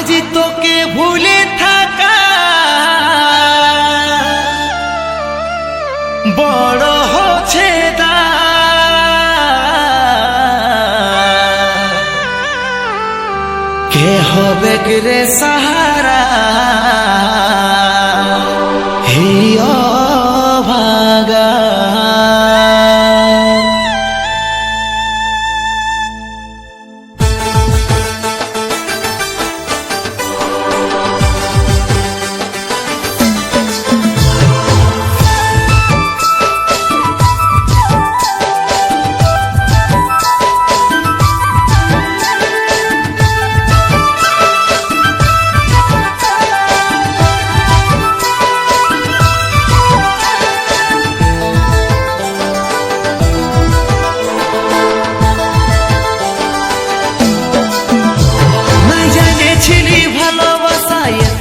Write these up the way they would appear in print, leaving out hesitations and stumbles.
আজি তোকে ভুলে থাকা বড় হচ্ছে কে হবে রে সাহারা হিও ভাগা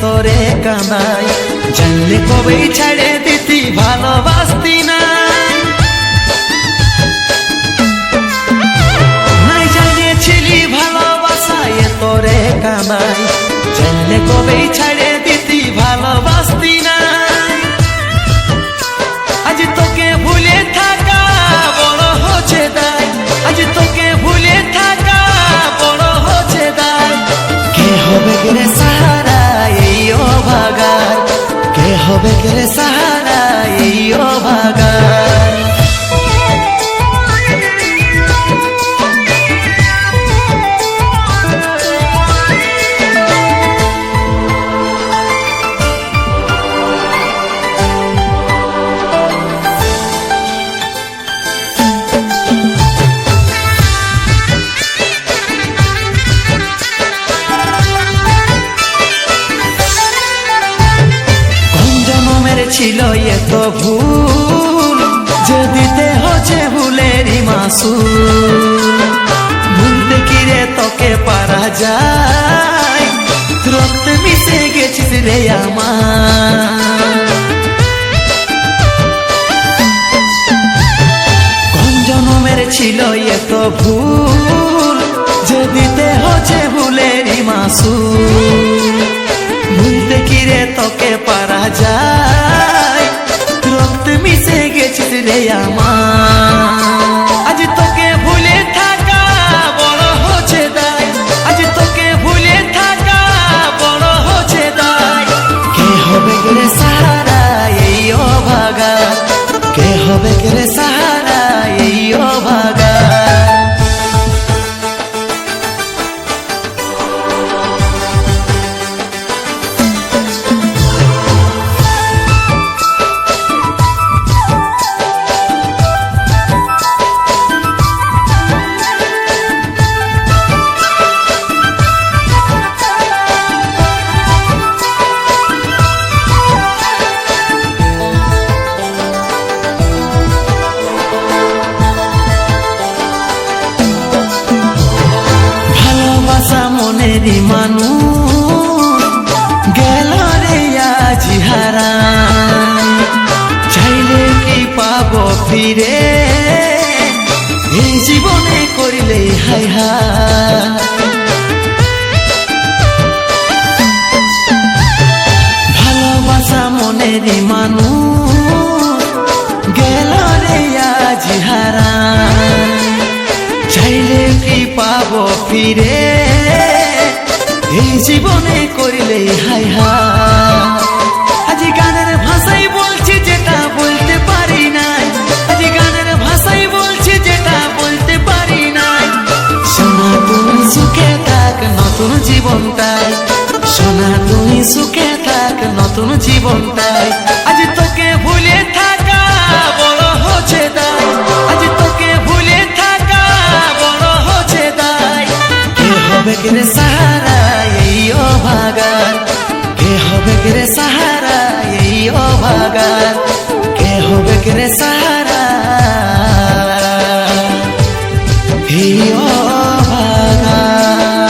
তোরে কানাই জানলে কবেই ছেড়ে দিতি ভালোবাসতি না নাই জানিয়েছিলি ভালোবাসা এ তোরে কানাই জানলে কবেই ছেড়ে দিতি ভালোবাসতি না আজ তোকে ভুলে থাকা বড় হচ্ছে দায় আজ তোকে ভুলে থাকা বড় হচ্ছে দায় কে হবে রে সাহারা ভাগার কে হবে রে সাহারা এই ভাগার ছিল এত ভুল যে দিতে হচ্ছে ভুলেরই মাসুল ভুলতে কি রে তোকে পারা যায় রক্তে মিশে গেছিস রে আমার কোন জন্মের ছিল এত ভুল যে দিতে হচ্ছে ভুলেরই মাসুল ভুলতে কি রে তোকে পারা যায় রক্তে মিশে গেছিস রে আমার আজ তোকে ভুলে থাকা বড় হচ্ছে দায় আজ তোকে ভুলে থাকা বড় হচ্ছে দায় কে হবে রে সাহারা এই ভাগা কে হবে রে সাহারা এই ভাগা মনেরই মানুষ গেল রে আজ হারায় চাইলে কি পাবো ফিরে এই জীবনে করিলে হায় হায় ভালোবাসা মনেরই মানুষ গেল রে আজ হারায় চাইলে কি পাবো ফিরে এই জীবনে করিলে হায় হায় আজ গানের ভাষাই বলছি যেটা বলতে পারি নাই আজ গানের ভাষাই বলছি যেটা বলতে পারি নাই সোনা তুমি সুখে থাক নতুন জীবনটাই সোনা তুমি সুখে থাক নতুন জীবনটাই আজ তোকে ভুলে থাকা বড় হচ্ছে দায় আজ তোকে ভুলে থাকা বড় হচ্ছে দায় কে হবে রে সাহারা এই ভাগার কে হবে রে সাহারা এই ভাগার কে হবে রে সাহারা